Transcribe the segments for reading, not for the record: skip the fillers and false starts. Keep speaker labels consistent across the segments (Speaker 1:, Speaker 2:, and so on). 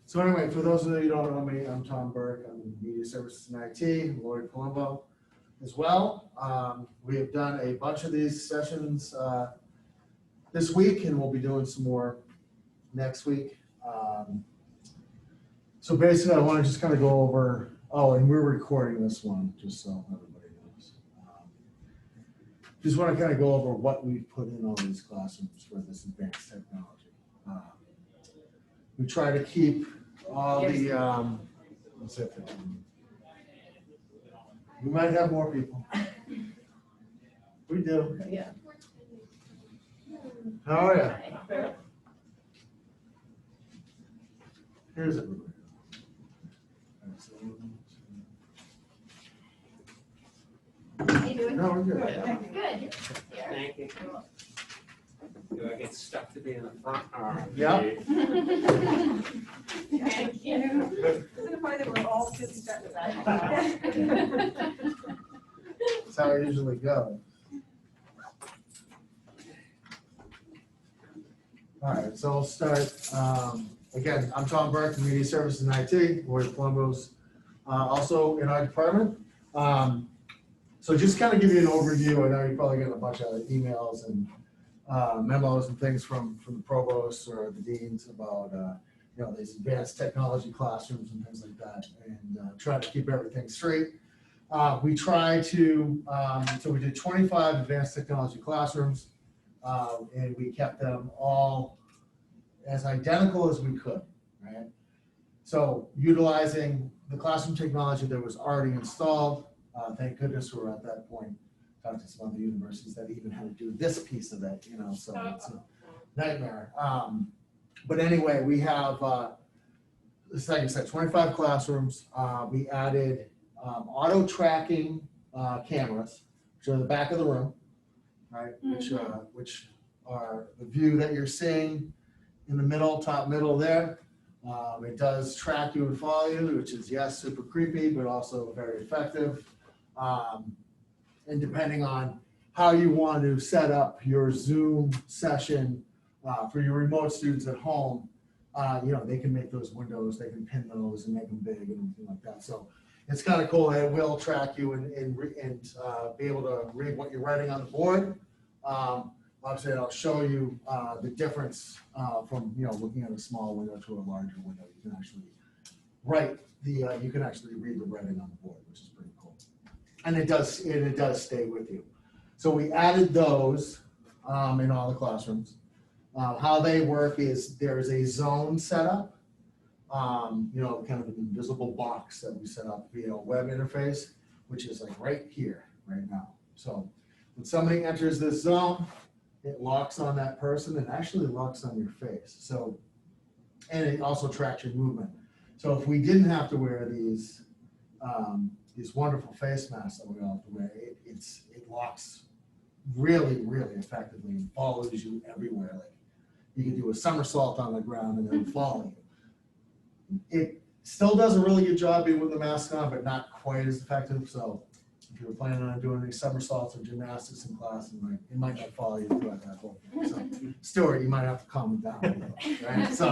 Speaker 1: So anyway, for those of you who don't know me, I'm Tom Burke. I'm in Media Services and IT, Lloyd Colombo as well. We have done a bunch of these sessions this week, and we'll be doing some more next week. So basically, I want to just kind of go over, and we're recording this one, just so everybody knows. Just want to kind of go over what we've put in all these classrooms for this advanced technology. We try to keep all the, what's that? We might have more people. We do.
Speaker 2: Yeah.
Speaker 1: How are you? Here's everybody.
Speaker 2: How you doing?
Speaker 1: No, we're good.
Speaker 2: Good.
Speaker 3: Thank you. Do I get stuck to be in the front?
Speaker 1: Yeah.
Speaker 2: Thank you.
Speaker 4: Isn't it funny that we're all sitting back to back?
Speaker 1: That's how I usually go. All right, so I'll start. Again, I'm Tom Burke from Media Services and IT. Lloyd Colombo's also in our department. So just kind of give you an overview. I know you're probably getting a bunch of emails and memos and things from the provosts or the deans about these advanced technology classrooms and things like that, and try to keep everything straight. We try to, so we did 25 advanced technology classrooms, and we kept them all as identical as we could, right? So utilizing the classroom technology that was already installed, thank goodness we're at that point. Talked to some other universities that even had to do this piece of it, so it's a nightmare. But anyway, we have, like I said, 25 classrooms. We added auto tracking cameras, which are in the back of the room, right? Which are the view that you're seeing in the middle, top middle there. It does track you and follow you, which is, yes, super creepy, but also very effective. And depending on how you want to set up your Zoom session for your remote students at home, they can make those windows, they can pin those and make them big and everything like that. So it's kind of cool. It will track you and be able to read what you're writing on the board. Obviously, I'll show you the difference from looking at a small window to a larger window. You can actually write you can actually read the writing on the board, which is pretty cool. And it does stay with you. So we added those in all the classrooms. How they work is there's a zone setup, kind of an invisible box that we set up via a web interface, which is like right here, right now. So when somebody enters this zone, it locks on that person and actually locks on your face. So, and it also tracks your movement. So if we didn't have to wear these wonderful face masks that we all have to wear, it locks really, really effectively and follows you everywhere. Like you can do a somersault on the ground and then follow you. It still does a really good job even with the mask on, but not quite as effective. So if you're planning on doing any somersaults or gymnastics in class, it might not follow you throughout that whole thing. So Stuart, you might have to calm it down a little, right? So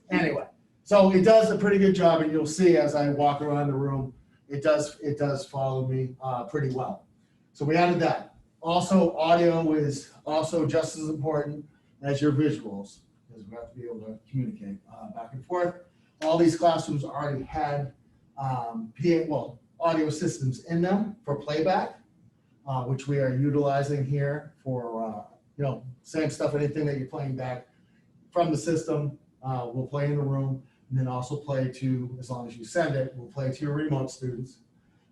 Speaker 1: anyway. So it does a pretty good job, and you'll see as I walk around the room, it does follow me pretty well. So we added that. Also, audio is also just as important as your visuals, because we have to be able to communicate back and forth. All these classrooms already had audio systems in them for playback, which we are utilizing here for same stuff. Anything that you're playing back from the system will play in the room. And then also play to, as long as you send it, we'll play to your remote students.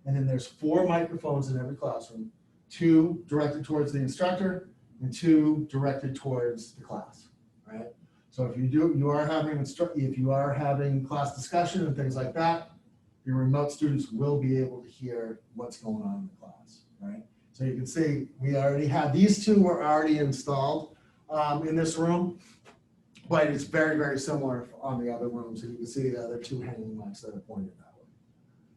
Speaker 1: And then there's 4 microphones in every classroom, 2 directed towards the instructor and 2 directed towards the class, right? So if you are having class discussion and things like that, your remote students will be able to hear what's going on in the class, right? So you can see we already have, these 2 were already installed in this room. But it's very, very similar on the other rooms, and you can see the other 2 hanging lights that are pointed that way.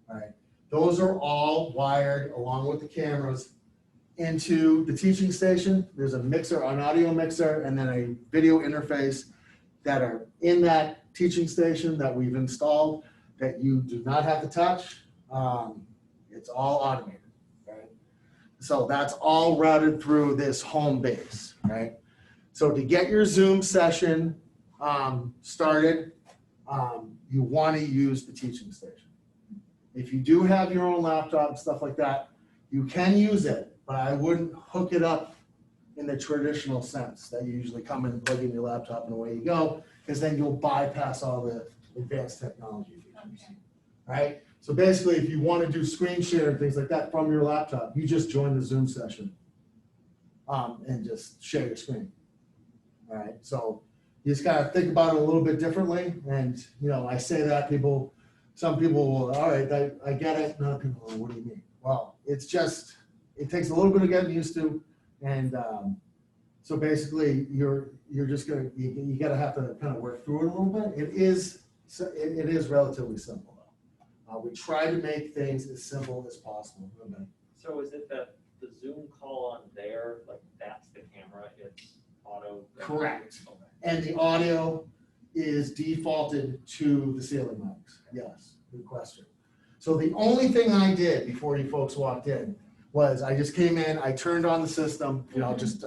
Speaker 1: All right, those are all wired along with the cameras into the teaching station. There's a mixer, an audio mixer, and then a video interface that are in that teaching station that we've installed that you do not have to touch. It's all automated, right? So that's all routed through this home base, right? So to get your Zoom session started, you want to use the teaching station. If you do have your own laptop and stuff like that, you can use it, but I wouldn't hook it up in the traditional sense that you usually come in and plug in your laptop and away you go, because then you'll bypass all the advanced technology features, right? So basically, if you want to do screen share and things like that from your laptop, you just join the Zoom session and just share your screen, all right? So you just gotta think about it a little bit differently, and I say that some people will, all right, I get it, and other people, well, what do you mean? Well, it takes a little bit of getting used to, and so basically you gotta have to kind of work through it a little bit. It is relatively simple though. We try to make things as simple as possible. Okay.
Speaker 3: So is it that the Zoom call on there, like that's the camera, it's auto?
Speaker 1: Correct. And the audio is defaulted to the ceiling mics. Yes, good question. So the only thing I did before you folks walked in was I just came in, I turned on the system,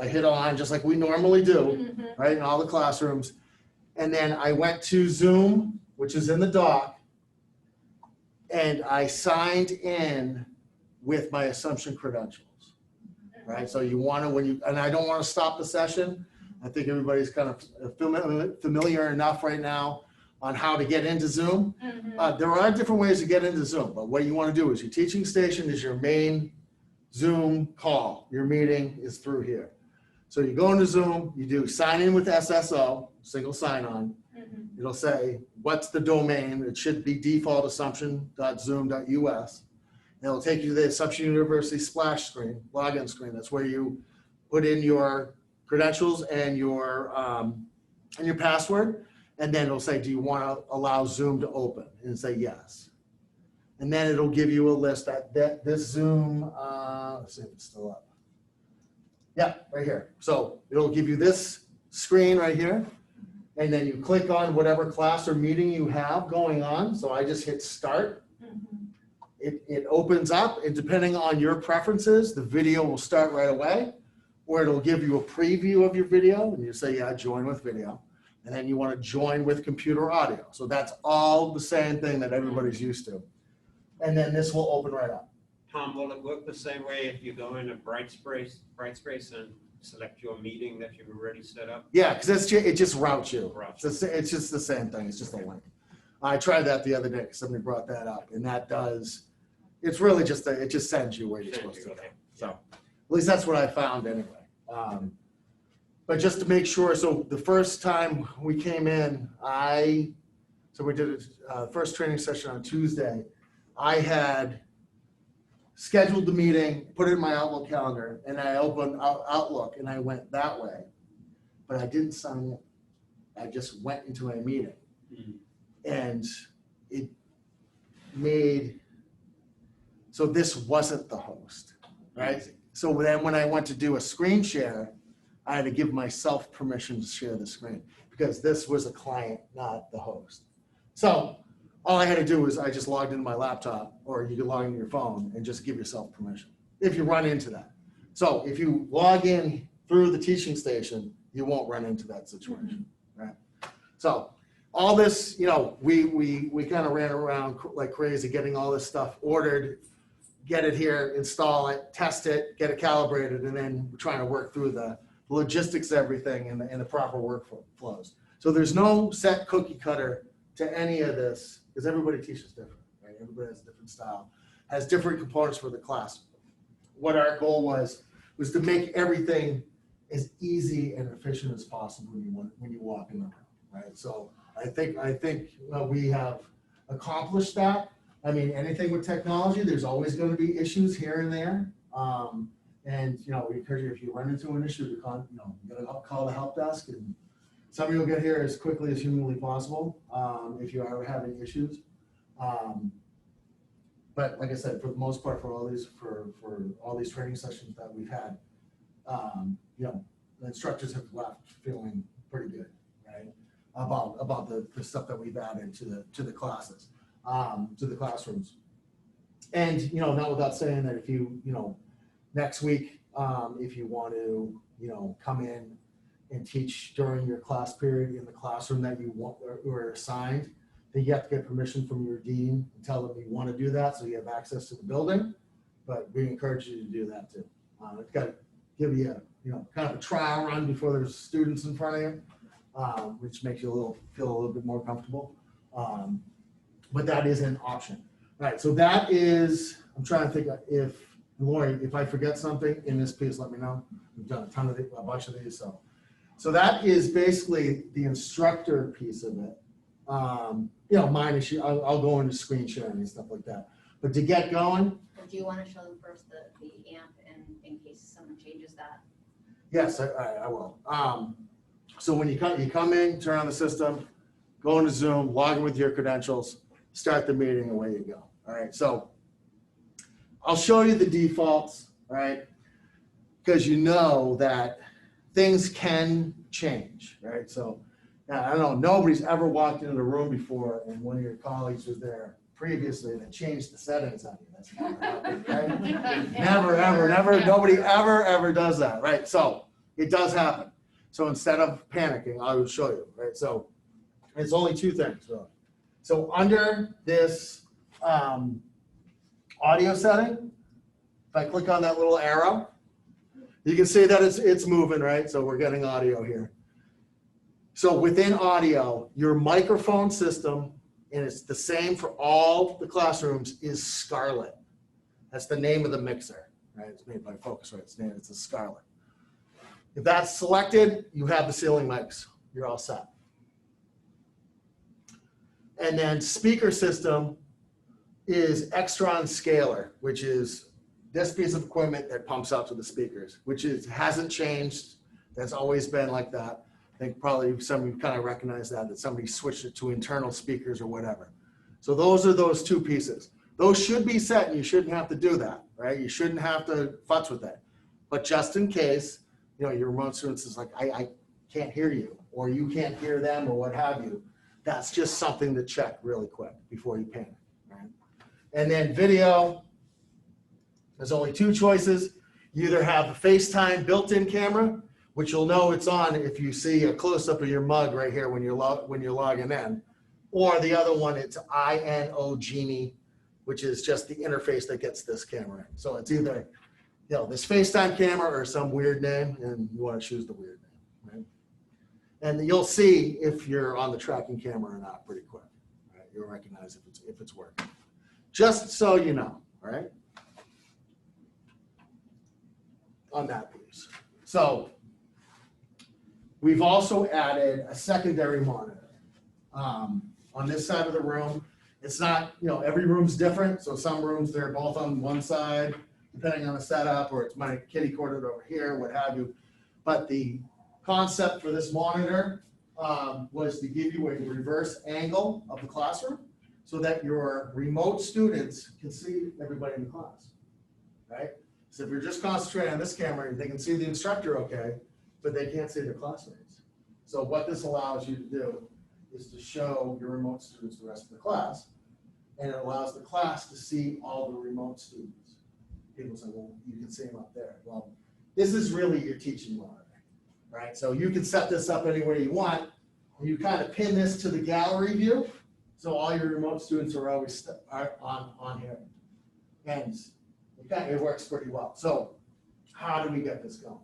Speaker 1: I hit on just like we normally do, right, in all the classrooms. And then I went to Zoom, which is in the dock, and I signed in with my Assumption credentials, right? So you want to, and I don't want to stop the session. I think everybody's kind of familiar enough right now on how to get into Zoom. There are different ways to get into Zoom, but what you want to do is your teaching station is your main Zoom call. Your meeting is through here. So you go into Zoom, you do sign in with SSO, single sign-on. It'll say, what's the domain? It should be default assumption.zoom.us. And it'll take you to the Assumption University splash screen, login screen. That's where you put in your credentials and your password. And then it'll say, do you want to allow Zoom to open? And say yes. And then it'll give you a list that this Zoom, let's see if it's still up. Yeah, right here. So it'll give you this screen right here. And then you click on whatever class or meeting you have going on. So I just hit start. It opens up, and depending on your preferences, the video will start right away, or it'll give you a preview of your video, and you say, yeah, join with video. And then you want to join with computer audio. So that's all the same thing that everybody's used to. And then this will open right up.
Speaker 5: Tom, will it work the same way if you go into Brightspace and select your meeting that you've already set up?
Speaker 1: Yeah, because it just routes you.
Speaker 5: Routes.
Speaker 1: It's just the same thing. It's just a link. I tried that the other day. Somebody brought that up, and that does. It's really just it just sends you where you're supposed to go.
Speaker 5: Okay.
Speaker 1: So at least that's what I found anyway. But just to make sure, so the first time we came in, we did a first training session on Tuesday. I had scheduled the meeting, put it in my Outlook calendar, and I opened Outlook and I went that way, but I didn't sign in. I just went into my meeting, and it made, so this wasn't the host, right? So then when I went to do a screen share, I had to give myself permission to share the screen because this was a client, not the host. So all I had to do was I just logged into my laptop, or you can log into your phone and just give yourself permission if you run into that. So if you log in through the teaching station, you won't run into that situation, right? So all this, we kind of ran around like crazy getting all this stuff ordered, get it here, install it, test it, get it calibrated, and then we're trying to work through the logistics of everything and the proper workflows. So there's no set cookie cutter to any of this, because everybody teaches different, right? Everybody has a different style, has different components for the class. What our goal was to make everything as easy and efficient as possible when you walk in the room, right? So I think we have accomplished that. I mean, anything with technology, there's always going to be issues here and there. And we encourage you, if you run into an issue, you gotta call the help desk, and somebody will get here as quickly as humanly possible if you are having issues. But like I said, for the most part, for all these training sessions that we've had, the instructors have left feeling pretty good, right? about the stuff that we've added to the classes, to the classrooms. And, you know, not without saying that if you, you know, next week, if you want to, you know, come in and teach during your class period in the classroom that you want or assigned, then you have to get permission from your dean and tell them you want to do that, so you have access to the building. But we encourage you to do that too. It's got to give you a, you know, kind of a trial run before there's students in front of you, which makes you feel a little bit more comfortable. But that is an option. All right, so that is, I'm trying to think if, Lori, if I forget something in this piece, let me know. We've done a bunch of these, so that is basically the instructor piece of it. You know, minus, I'll go into screen sharing and stuff like that. But to get going,
Speaker 6: Or do you want to show them first the AMP and in case someone changes that?
Speaker 1: yes, I will. So when you come in, turn on the system, go into Zoom, log in with your credentials, start the meeting, away you go. All right, so I'll show you the defaults, all right? Because you know that things can change, right? So I don't know, nobody's ever walked into the room before and one of your colleagues was there previously that changed the settings on you. That's never happened, right? Never, ever, never, nobody ever does that, right? So it does happen. So instead of panicking, I will show you, right? So it's only two things, really. So under this audio setting, if I click on that little arrow, you can see that it's moving, right? So we're getting audio here. So within audio, your microphone system, and it's the same for all the classrooms, is Scarlett. That's the name of the mixer, right? It's made by Focusrite. It's a Scarlett. If that's selected, you have the ceiling mics. You're all set. And then speaker system is Extron Scaler, which is this piece of equipment that pumps out to the speakers, which hasn't changed. That's always been like that. I think probably some of you kind of recognize that somebody switched it to internal speakers or whatever. So those are those two pieces. Those should be set and you shouldn't have to do that, right? You shouldn't have to futz with that. But just in case, you know, your remote students is like, I can't hear you, or you can't hear them, or what have you. That's just something to check really quick before you panic, right? And then video, there's only two choices. You either have a FaceTime built-in camera, which you'll know it's on if you see a close-up of your mug right here when you're logging in, or the other one, it's INO Genie, which is just the interface that gets this camera in. So it's either, you know, this FaceTime camera or some weird name, and you want to choose the weird name, right? And you'll see if you're on the tracking camera or not pretty quick, right? You'll recognize if it's working. Just so you know, all right? On that piece. So we've also added a secondary monitor on this side of the room. It's not, you know, every room's different. So some rooms, they're both on one side, depending on the setup, or it's my kitty cornered over here, what have you. But the concept for this monitor was to give you a reverse angle of the classroom so that your remote students can see everybody in the class, right? So if you're just concentrating on this camera, they can see the instructor okay, but they can't see their classmates. So what this allows you to do is to show your remote students the rest of the class, and it allows the class to see all the remote students. People say, well, you can see them up there. Well, this is really your teaching monitor, right? So you can set this up anywhere you want, and you kind of pin this to the gallery view, so all your remote students are always on here. And it works pretty well. So how do we get this going?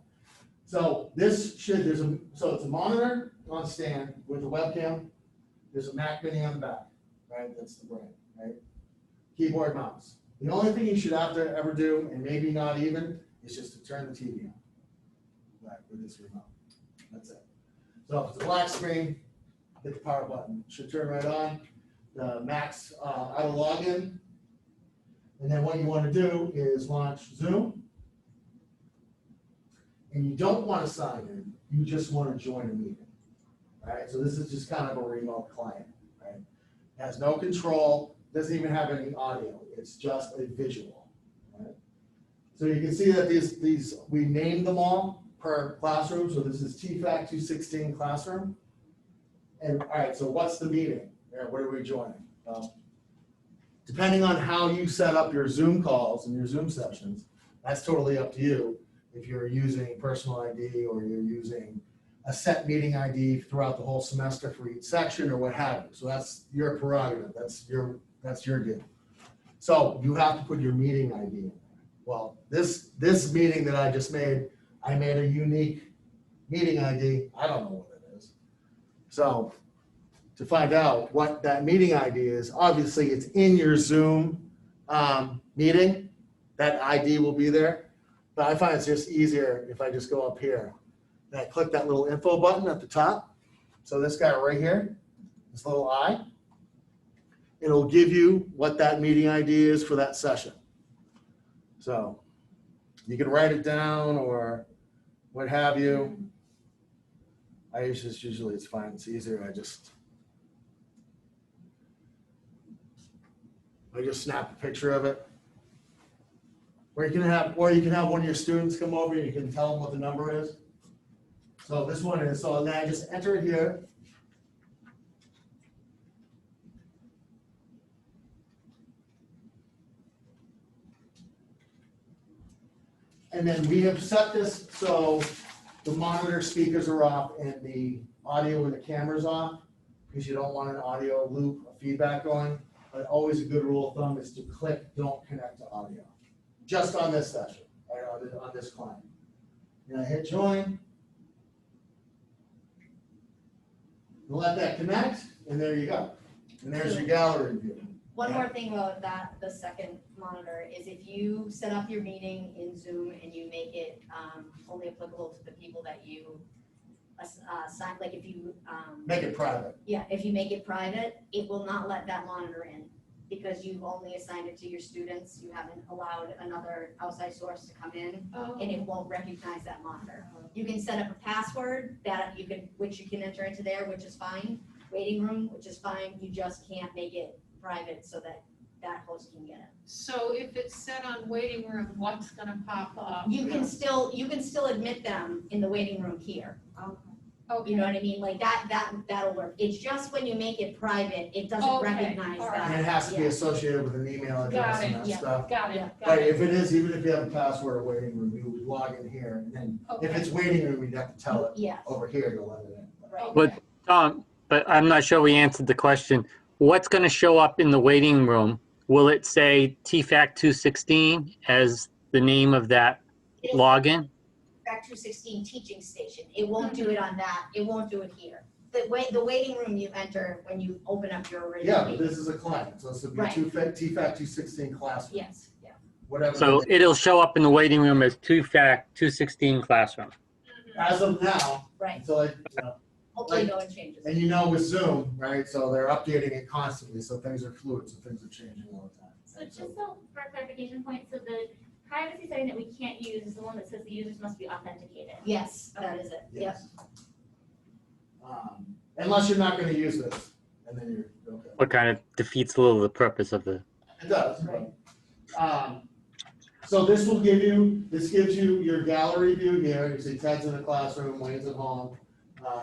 Speaker 1: So this so it's a monitor on stand with a webcam. There's a Mac Mini on the back, right? That's the brain, right? Keyboard, mouse. The only thing you should have to ever do, and maybe not even, is just to turn the TV on, right, with this remote. That's it. So if it's a black screen, hit the power button. It should turn right on. The Mac's auto login. And then what you want to do is launch Zoom. And you don't want to sign in, you just want to join a meeting, right? So this is just kind of a remote client, right? It has no control, doesn't even have any audio, it's just a visual, right? So you can see that these we named them all per classroom, so this is TFAC 216 classroom. And, all right, so what's the meeting? What are we joining? Depending on how you set up your Zoom calls and your Zoom sessions, that's totally up to you. If you're using personal ID or you're using a set meeting ID throughout the whole semester for each section or what have you. So that's your prerogative, that's your deal. So you have to put your meeting ID in there. Well, this meeting that I just made, I made a unique meeting ID. I don't know what it is. So to find out what that meeting ID is, obviously it's in your Zoom meeting. That ID will be there. But I find it's just easier if I just go up here and I click that little info button at the top. So this guy right here, this little I, it'll give you what that meeting ID is for that session. So you can write it down or what have you. Usually it's fine, it's easier. I just snap a picture of it. Or you can have one of your students come over and you can tell them what the number is. So this one is, so then I just enter it here. And then we have set this so the monitor speakers are off and the audio and the camera's off because you don't want an audio loop of feedback going. But always a good rule of thumb is to click don't connect to audio. Just on this session, right, on this client. And I hit join. You let that connect, and there you go. And there's your gallery view.
Speaker 6: One more thing about that, the second monitor, is if you set up your meeting in Zoom and you make it only applicable to the people that you assign, like if you.
Speaker 1: Make it private.
Speaker 6: Yeah, if you make it private, it will not let that monitor in because you've only assigned it to your students. You haven't allowed another outside source to come in and it won't recognize that monitor. You can set up a password which you can enter into there, which is fine. Waiting room, which is fine. You just can't make it private so that that host can get it.
Speaker 2: So if it's set on waiting room, what's gonna pop up?
Speaker 6: You can still admit them in the waiting room here.
Speaker 2: Okay.
Speaker 6: You know what I mean? Like that'll work. It's just when you make it private, it doesn't
Speaker 2: Okay,
Speaker 6: recognize
Speaker 2: all
Speaker 6: that.
Speaker 1: And it has to be
Speaker 6: Yeah.
Speaker 1: associated with an email address
Speaker 2: Got
Speaker 1: and
Speaker 2: it,
Speaker 1: that
Speaker 6: yeah.
Speaker 1: stuff.
Speaker 2: Got
Speaker 6: Yeah.
Speaker 2: it, got
Speaker 1: But
Speaker 2: it.
Speaker 1: if it is, even if you have a password or waiting room, you would log in here. And then if
Speaker 2: Okay.
Speaker 1: it's waiting room, you'd have to tell it
Speaker 6: Yes,
Speaker 1: over here to let it in.
Speaker 6: right.
Speaker 7: But Tom, but I'm not sure we answered the question. What's going to show up in the waiting room? Will it say TFAC 216 as the name of that login?
Speaker 6: Back 216 teaching station. It won't do it on that. It won't do it here. The waiting room you enter when you open up your original
Speaker 1: Yeah, but
Speaker 6: meeting.
Speaker 1: this is a client, so this would be
Speaker 6: Right.
Speaker 1: TFAC 216 classroom,
Speaker 6: Yes, yeah.
Speaker 1: whatever.
Speaker 7: So it'll show up in the waiting room as TFAC 216 classroom.
Speaker 1: As of now,
Speaker 6: Right.
Speaker 1: until
Speaker 6: Hopefully no one changes.
Speaker 1: and you know with Zoom, right, so they're updating it constantly, so things are fluid, so things are changing all the time.
Speaker 8: So just so for clarification point, so the privacy setting that we can't use is the one that says the users must be authenticated.
Speaker 6: Yes, that is it. Yep.
Speaker 1: Yes. Unless you're not gonna use this, and then you're, okay.
Speaker 7: What kind of defeats a little the purpose of the,
Speaker 1: It does, but, so this gives you your gallery view here. You see Ted's in the classroom, Wayne's at home,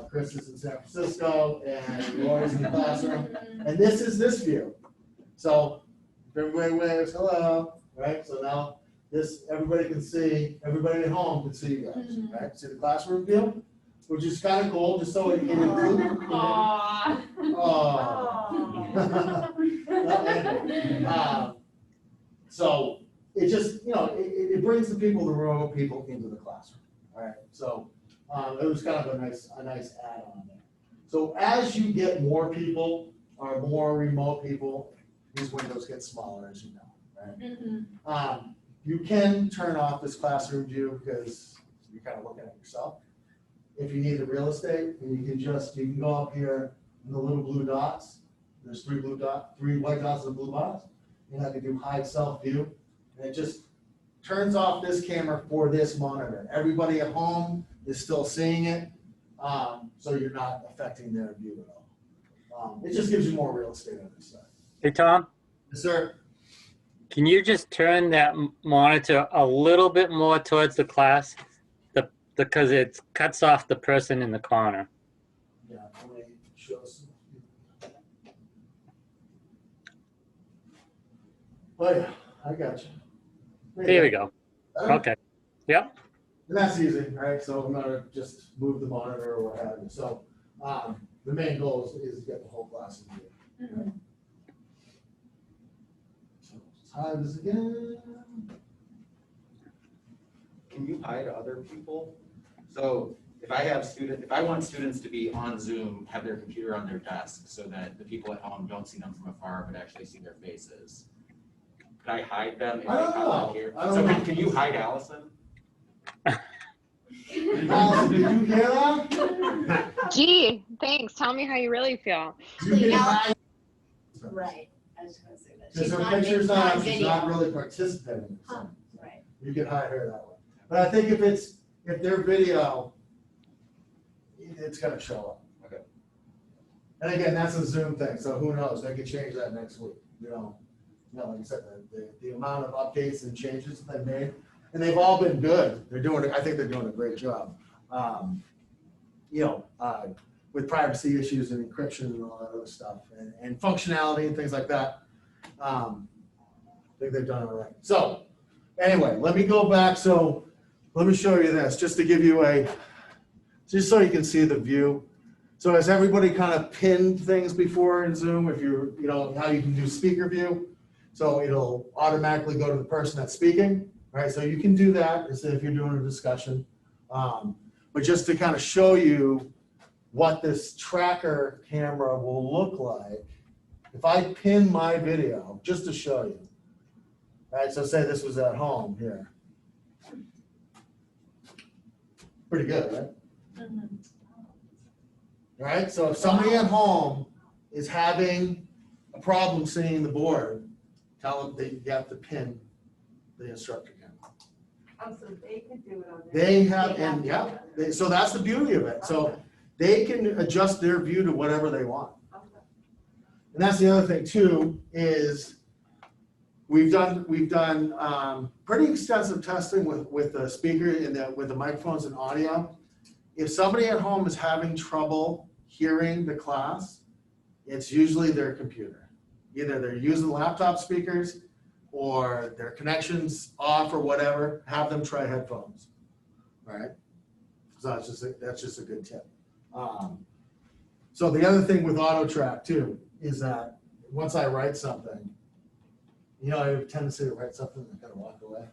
Speaker 1: Chris is in San Francisco, and Lori's in the classroom. And this is this view. So if everybody waves hello, right? So now everybody at home can see you guys, right? See the classroom view, which is kind of cool, just so it can include.
Speaker 2: Aww.
Speaker 1: So it just, it brings the people, the remote people into the classroom, all right? So it was kind of a nice add-on there. So as you get more people or more remote people, these windows get smaller, as you know, right? You can turn off this classroom view because you're kind of looking at yourself. If you need the real estate, and you can go up here in the little blue dots. There's three white dots and blue dots. And I can do hide self view. And it just turns off this camera for this monitor. Everybody at home is still seeing it. So you're not affecting their view at all. It just gives you more real estate on this side.
Speaker 7: hey, Tom,
Speaker 1: Yes, sir.
Speaker 7: can you just turn that monitor a little bit more towards the class? Because it cuts off the person in the corner.
Speaker 1: Yeah, shows. Oh yeah, I got you.
Speaker 7: There we go. Okay. Yep.
Speaker 1: And that's easy, right? So I'm gonna just move the monitor or what have you. So, the main goal is to get the whole class in here. So let's hide this again.
Speaker 9: Can you hide other people? So if I want students to be on Zoom, have their computer on their desk so that the people at home don't see them from afar, but actually see their faces. Could I hide them if
Speaker 1: I
Speaker 9: they
Speaker 1: don't
Speaker 9: come
Speaker 1: know.
Speaker 9: on here?
Speaker 1: I don't
Speaker 9: So
Speaker 1: know.
Speaker 9: can you hide Allison?
Speaker 1: Allison, did you hear that?
Speaker 10: Gee, thanks. Tell me how you really feel.
Speaker 1: You can hide.
Speaker 6: Right, I was gonna say that.
Speaker 1: Because
Speaker 6: She's
Speaker 1: her
Speaker 6: not
Speaker 1: picture's
Speaker 6: she's
Speaker 1: not, she's
Speaker 6: video.
Speaker 1: not really participating.
Speaker 6: Huh,
Speaker 1: So
Speaker 6: right.
Speaker 1: you can hide her that way. But I think if their video, it's gonna show up.
Speaker 9: Okay.
Speaker 1: And again, that's a Zoom thing, so who knows? They could change that next week, you know? Like I said, the amount of updates and changes they've made, and they've all been good. I think they're doing a great job. With privacy issues and encryption and all that other stuff and functionality and things like that. I think they've done it right. So anyway, let me go back. So let me show you this, just to give you just so you can see the view. So has everybody kind of pinned things before in Zoom? If you know how you can do speaker view. So it'll automatically go to the person that's speaking, right? So you can do that as if you're doing a discussion. But just to kind of show you what this tracker camera will look like, if I pin my video, just to show you, right? So say this was at home here. Pretty good, right? Right, so if somebody at home is having a problem seeing the board, tell them that you have to pin the instructor camera.
Speaker 4: Oh, so they can do it on their.
Speaker 1: They have, and yeah, so that's the beauty of it. So they can adjust their view to whatever they want.
Speaker 4: Okay.
Speaker 1: And that's the other thing too, is we've done pretty extensive testing with the speaker and with the microphones and audio. If somebody at home is having trouble hearing the class, it's usually their computer. Either they're using laptop speakers or their connection's off or whatever, have them try headphones, right? So that's just a good tip. So the other thing with AutoTrack too, is that once I write something, I have a tendency to write something and kind of walk away.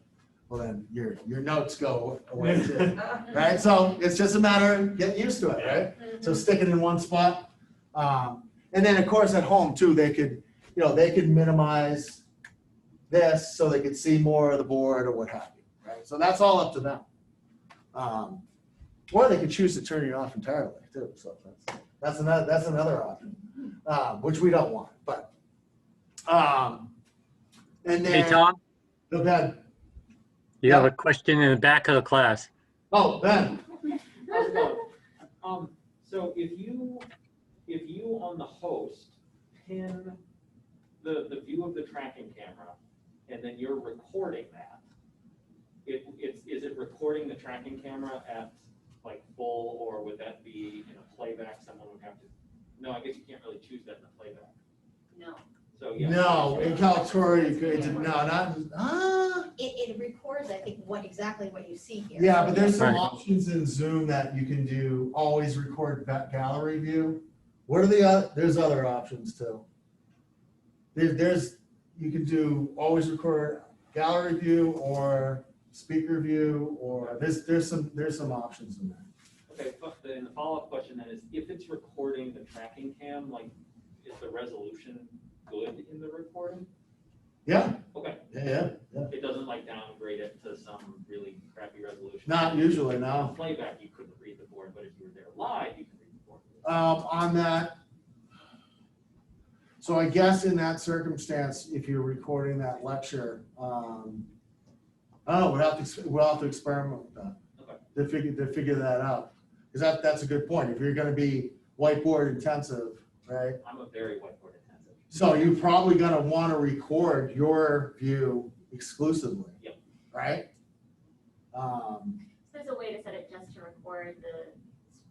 Speaker 1: Well, then your notes go away too, right? So it's just a matter of getting used to it, right? So stick it in one spot. And then of course at home too, they could minimize this so they could see more of the board or what have you, right? So that's all up to them. Or they could choose to turn you off entirely too. So that's another option, which we don't want, but. And then.
Speaker 7: Hey, Tom,
Speaker 1: Go ahead.
Speaker 7: you have a question in the back of the class.
Speaker 1: Oh, Ben.
Speaker 3: How's it going? So if you on the host pin the view of the tracking camera and then you're recording that, is it recording the tracking camera at like full, or would that be in a playback? Someone would have to, no, I guess you can't really choose that in a playback.
Speaker 6: No.
Speaker 3: So yeah.
Speaker 1: No, in Kaltura,
Speaker 6: It records, I think, exactly what you see here.
Speaker 1: yeah, but there's some
Speaker 7: Right.
Speaker 1: options in Zoom that you can do, always record gallery view. What are there's other options too. You can do always record gallery view or speaker view, or there's some options in there.
Speaker 3: Okay, but then the follow-up question then is, if it's recording the tracking cam, like, is the resolution good in the recording?
Speaker 1: Yeah,
Speaker 3: Okay,
Speaker 1: yeah.
Speaker 3: it doesn't like downgrade it to some really crappy resolution?
Speaker 1: Not usually, no.
Speaker 3: On playback, you couldn't read the board, but if you were there live, you could read the board.
Speaker 1: On that, so I guess in that circumstance, if you're recording that lecture, we'll have to experiment with that.
Speaker 3: Okay.
Speaker 1: To figure that out. Because that's a good point. If you're gonna be whiteboard intensive, right?
Speaker 3: I'm a very whiteboard intensive.
Speaker 1: So you're probably gonna wanna record your view exclusively.
Speaker 3: Yep.
Speaker 1: Right?
Speaker 8: So there's a way to set it just to record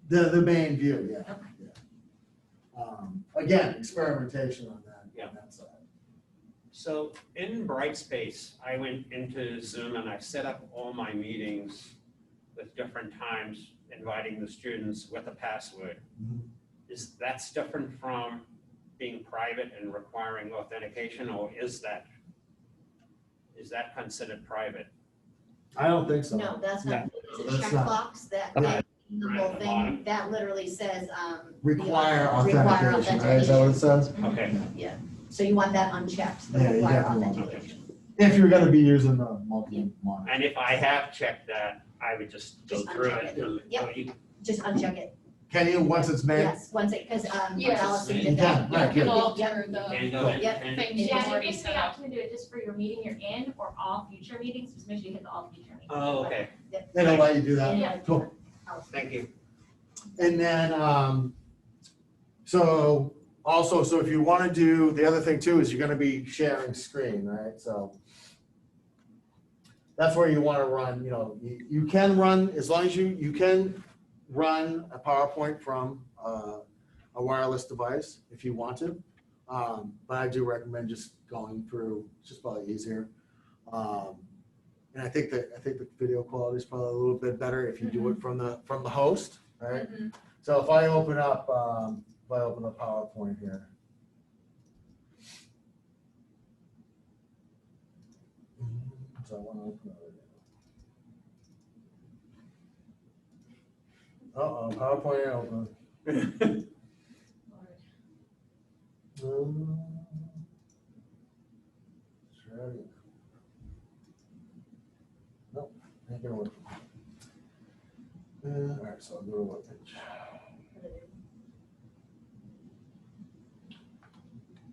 Speaker 8: the.
Speaker 1: The main view, yeah.
Speaker 8: Okay.
Speaker 1: Yeah. again, experimentation on that,
Speaker 3: Yeah.
Speaker 1: on that side.
Speaker 5: So in Brightspace, I went into Zoom and I set up all my meetings with different times, inviting the students with a password.
Speaker 1: Mhm.
Speaker 5: That's different from being private and requiring authentication, or is that considered private?
Speaker 1: I don't think so.
Speaker 6: No, that's not, it's
Speaker 1: That's
Speaker 6: a
Speaker 1: not.
Speaker 6: checkbox that,
Speaker 7: Okay.
Speaker 6: that, the
Speaker 5: Right
Speaker 6: whole
Speaker 5: at the
Speaker 6: thing,
Speaker 5: bottom.
Speaker 6: that literally says,
Speaker 1: Require
Speaker 6: Require
Speaker 1: authentication, right? Is that what it says?
Speaker 5: Okay,
Speaker 6: so you want that unchecked, the
Speaker 1: Yeah, you
Speaker 6: require
Speaker 1: definitely want
Speaker 6: authentication.
Speaker 1: If you're gonna be using the multi-monitor.
Speaker 5: and if I have checked that, I would just go
Speaker 6: Just
Speaker 5: through
Speaker 6: uncheck
Speaker 5: it.
Speaker 6: Yep.
Speaker 5: So you-
Speaker 6: Just uncheck it,
Speaker 1: Can you, once it's made?
Speaker 6: yes, once it, because,
Speaker 2: Yes.
Speaker 6: Allison
Speaker 1: You
Speaker 6: did that.
Speaker 1: can, right,
Speaker 2: You can
Speaker 1: good.
Speaker 2: alter the
Speaker 5: And go in
Speaker 6: Yep.
Speaker 5: and-
Speaker 2: things you've
Speaker 8: Yeah, it
Speaker 2: already
Speaker 8: gives you
Speaker 2: set
Speaker 8: the
Speaker 2: up.
Speaker 8: option to do it just for your meeting you're in or all future meetings, just make sure you hit the all future meetings.
Speaker 5: Oh, okay,
Speaker 1: It'll let you do that.
Speaker 8: Yeah.
Speaker 1: Cool.
Speaker 5: thank you.
Speaker 1: And then, so also, so if you want to do, the other thing too is you're going to be sharing screen, right? So that's where you want to run, you can run, as long as you can run a PowerPoint from a wireless device if you want to. But I do recommend just going through, it's just probably easier. And I think the video quality is probably a little bit better if you do it from the host, right?
Speaker 2: Mhm.
Speaker 1: So if I open up PowerPoint here. So I want to open it. Uh-oh, PowerPoint ain't open. Sure. Nope, ain't gonna work. All right, so I'll go to what page?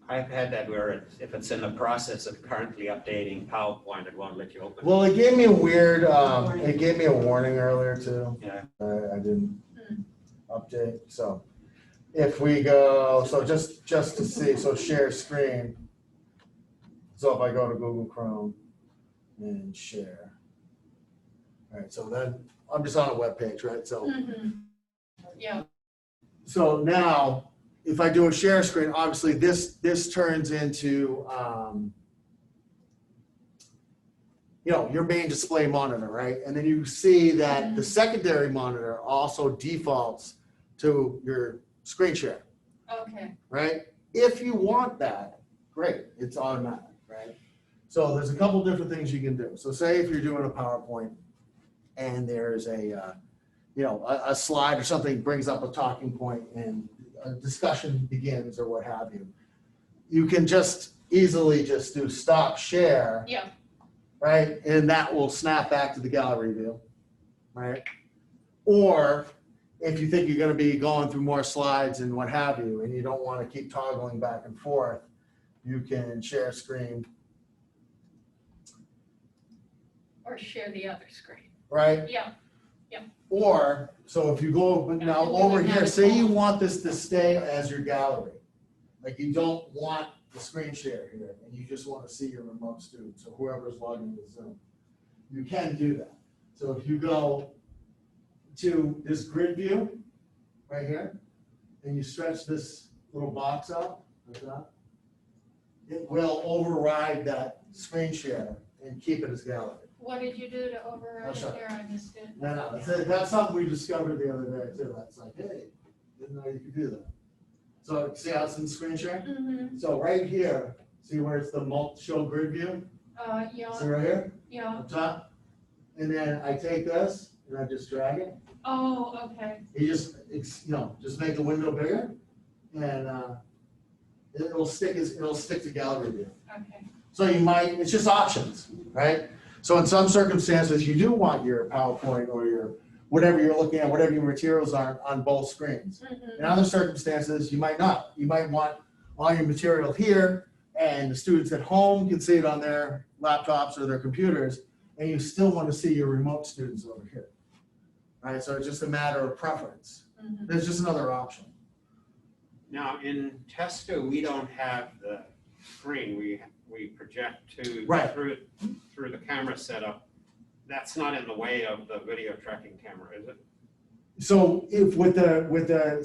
Speaker 5: I've had that where if it's in the process of currently updating PowerPoint, it won't let you open.
Speaker 1: Well, it gave me a weird, it gave me a warning earlier too.
Speaker 5: Yeah.
Speaker 1: I didn't update, so if we go, so just to see, so share screen. So if I go to Google Chrome and share. All right, so then I'm just on a web page, right? So,
Speaker 2: Mhm. Yeah,
Speaker 1: so now if I do a share screen, obviously this turns into, your main display monitor, right? And then you see that the secondary monitor also defaults to your screen share,
Speaker 2: okay.
Speaker 1: right? If you want that, great, it's automatic, right? So there's a couple different things you can do. So say if you're doing a PowerPoint and there's a slide or something brings up a talking point and a discussion begins or what have you, you can just easily just do stop share.
Speaker 2: Yeah.
Speaker 1: Right, and that will snap back to the gallery view, right? Or if you think you're going to be going through more slides and what have you, and you don't want to keep toggling back and forth, you can share screen,
Speaker 2: Or share the other screen.
Speaker 1: right?
Speaker 2: Yeah,
Speaker 1: Or, so if you go now over here, say you want this to stay as your gallery, like you don't want the screen share here, and you just want to see your remote students or whoever's logging into Zoom, you can do that. So if you go to this grid view right here, and you stretch this little box out like that, it will override that screen share and keep it as gallery.
Speaker 2: what did you do to override
Speaker 1: I'll
Speaker 2: it
Speaker 1: show you.
Speaker 2: there? I missed it.
Speaker 1: No, that's something we discovered the other day too. That's like, hey, didn't know you could do that. So see how it's in screen share?
Speaker 2: Mm-hmm,
Speaker 1: So right here, see where it's the show grid view? See
Speaker 2: yeah,
Speaker 1: right here,
Speaker 2: yeah.
Speaker 1: up top? And then I take this and I just drag it.
Speaker 2: Oh, okay,
Speaker 1: You just, just make the window bigger and it'll stick to gallery view.
Speaker 2: okay.
Speaker 1: So it's just options, right? So in some circumstances, you do want your PowerPoint or your, whatever you're looking at, whatever your materials are on both screens.
Speaker 2: Mhm.
Speaker 1: In other circumstances, you might not. You might want all your material here and the students at home can see it on their laptops or their computers, and you still want to see your remote students over here. Right, so it's just a matter of preference.
Speaker 2: Mhm.
Speaker 1: There's just another option.
Speaker 5: Now, in Testo, we don't have the screen. We project
Speaker 1: Right.
Speaker 5: through the camera setup. That's not in the way of the video tracking camera, is it?
Speaker 1: So if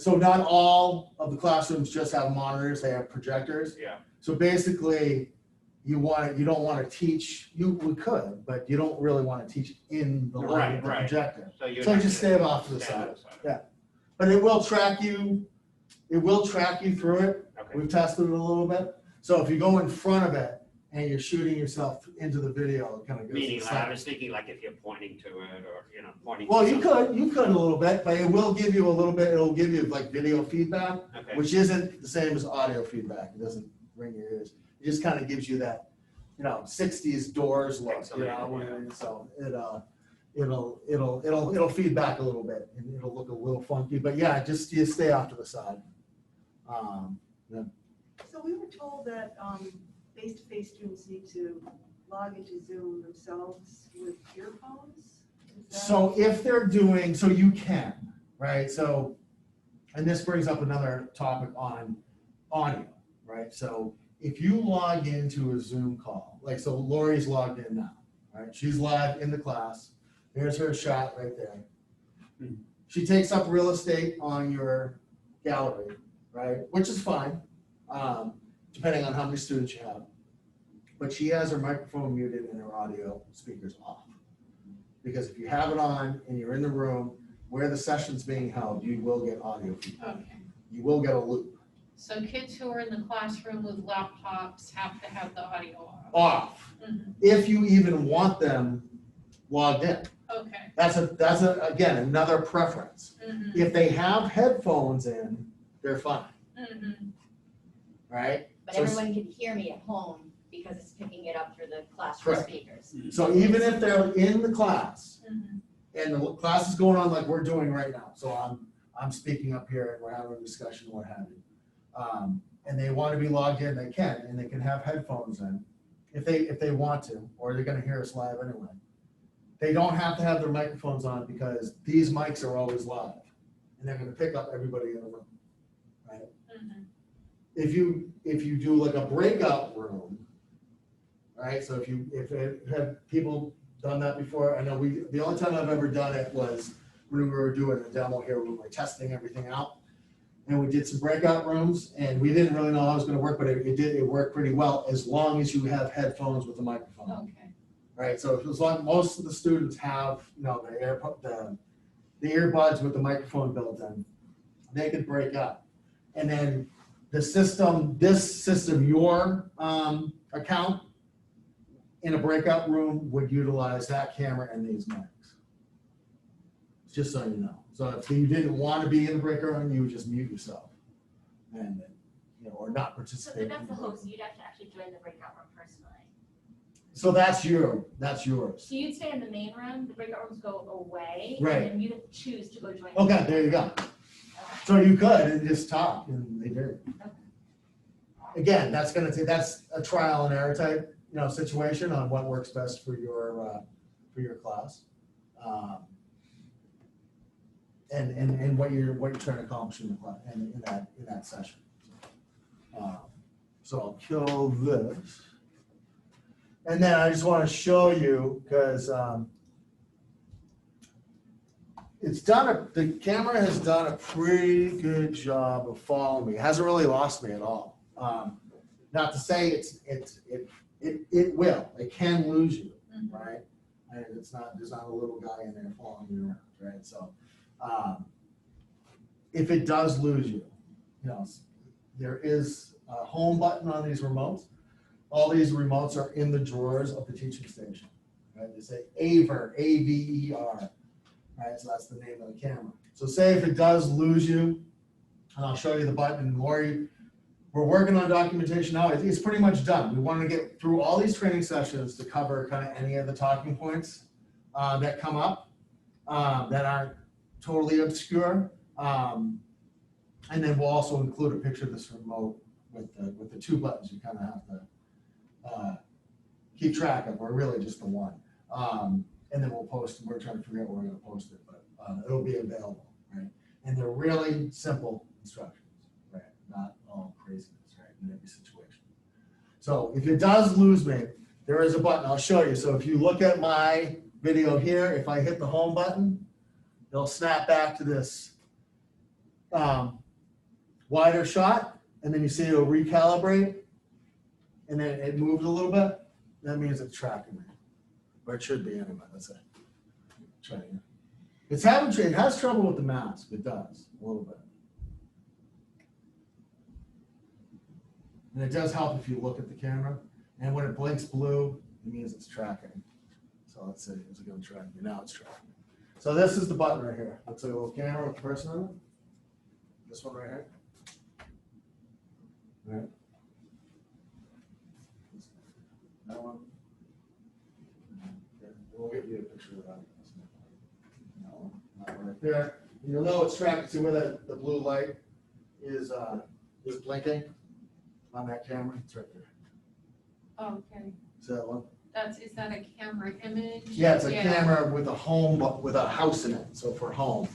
Speaker 1: so not all of the classrooms just have monitors, they have projectors.
Speaker 5: Yeah.
Speaker 1: So basically, you don't want to teach, we could, but you don't really want to teach in the light of the
Speaker 5: Right.
Speaker 1: projector.
Speaker 5: So you
Speaker 1: So
Speaker 5: have
Speaker 1: just
Speaker 5: to
Speaker 1: stay off to the
Speaker 5: stand
Speaker 1: side.
Speaker 5: outside.
Speaker 1: Yeah. But it will track you through it.
Speaker 5: Okay.
Speaker 1: We've tested it a little bit. So if you go in front of it and you're shooting yourself into the video, it kind of goes to
Speaker 5: Meaning,
Speaker 1: the
Speaker 5: like, I
Speaker 1: side.
Speaker 5: was thinking like if you're pointing to it or, pointing.
Speaker 1: Well,
Speaker 5: to
Speaker 1: you
Speaker 5: something.
Speaker 1: could a little bit, but it will give you a little bit, it'll give you like video feedback,
Speaker 5: Okay.
Speaker 1: which isn't the same as audio feedback. It doesn't ring your ears. It just kind of gives you that, 60s Doors look,
Speaker 5: Pixelated,
Speaker 1: so it'll feedback a little bit and it'll look a little funky, but yeah, just you stay off to the side.
Speaker 4: So we were told that face-to-face students need to log into Zoom themselves with earphones? Is that-
Speaker 1: So if they're doing, so you can, right? So, and this brings up another topic on audio, right? So if you log into a Zoom call, like, so Lori's logged in now, right? She's live in the class. There's her shot right there. She takes up real estate on your gallery, right? Which is fine, depending on how many students you have. But she has her microphone muted and her audio speakers off. Because if you have it on and you're in the room where the session's being held, you will get audio feedback.
Speaker 2: Okay,
Speaker 1: You will get a loop.
Speaker 2: so kids who are in the classroom with laptops have to have the audio off.
Speaker 1: Off,
Speaker 2: Mhm.
Speaker 1: if you even want them logged in.
Speaker 2: Okay.
Speaker 1: That's again, another preference.
Speaker 2: Mhm.
Speaker 1: If they have headphones in, they're fine,
Speaker 2: Mhm.
Speaker 1: right?
Speaker 6: But
Speaker 1: So-
Speaker 6: everyone can hear me at home because it's picking it up through the classroom
Speaker 1: Correct.
Speaker 6: speakers.
Speaker 1: So even if they're in the class
Speaker 2: Mhm.
Speaker 1: and the class is going on like we're doing right now, so I'm speaking up here and we're having a discussion, what have you. And they want to be logged in, they can, and they can have headphones in if they want to, or they're gonna hear us live anyway. They don't have to have their microphones on because these mics are always live and they're gonna pick up everybody in the room, right?
Speaker 2: Mhm.
Speaker 1: If you do like a breakout room, right? So have people done that before? I know the only time I've ever done it was when we were doing a demo here, we were testing everything out. And we did some breakout rooms and we didn't really know how it was gonna work, but it worked pretty well as long as you have headphones with the microphone.
Speaker 2: Okay.
Speaker 1: Right, so as long, most of the students have, the earbuds with the microphone built in, they could break up. And then this system, your account in a breakout room would utilize that camera and these mics. Just so you know. So if you didn't want to be in the breakout room, you would just mute yourself. And, or not
Speaker 8: So
Speaker 1: participate.
Speaker 8: if that's the host, you'd have to actually join the breakout room personally.
Speaker 1: So that's yours.
Speaker 8: So you'd stay in the main room, the breakout rooms go away.
Speaker 1: Right.
Speaker 8: And then you choose to go join.
Speaker 1: Okay, there you go. So you could and just talk, and they did. Again, that's a trial and error type, situation on what works best for your class. And what you're trying to accomplish in the class, in that session. So I'll kill this. And then I just want to show you, because the camera has done a pretty good job of following me. It hasn't really lost me at all. Not to say it will. It can lose you, right? And there's not a little guy in there following you around, right? So if it does lose you, there is a home button on these remotes. All these remotes are in the drawers of the teaching station, right? They say AVER, AVER, right? So that's the name of the camera. So say if it does lose you, and I'll show you the button, and Lori, we're working on documentation now. It's pretty much done. We want to get through all these training sessions to cover kind of any of the talking points that come up that aren't totally obscure. And then we'll also include a picture of this remote with the two buttons you kind of have to keep track of, or really just the one. And then we'll post, we're trying to figure out where we're going to post it, but it'll be available, right? And they're really simple instructions, right? Not all craziness, right, in every situation. So if it does lose me, there is a button, I'll show you. So if you look at my video here, if I hit the home button, it'll snap back to this wider shot, and then you see it'll recalibrate, and then it moves a little bit. That means it's tracking me, or it should be anyway. That's it. Try it. It has trouble with the mask. It does a little bit, and it does help if you look at the camera. And when it blinks blue, it means it's tracking. So let's see, is it going to track me? Now it's tracking. So this is the button right here. Looks like a little camera with a person on it. This one right here. All right. That one. Okay. We'll get you a picture of that. No, not right there. You'll know it's tracking. See where the blue light is blinking on that camera? It's right there.
Speaker 2: Okay,
Speaker 1: See that one?
Speaker 2: is that a camera image?
Speaker 1: Yeah, it's a camera with a home, but with a house in it, so for home.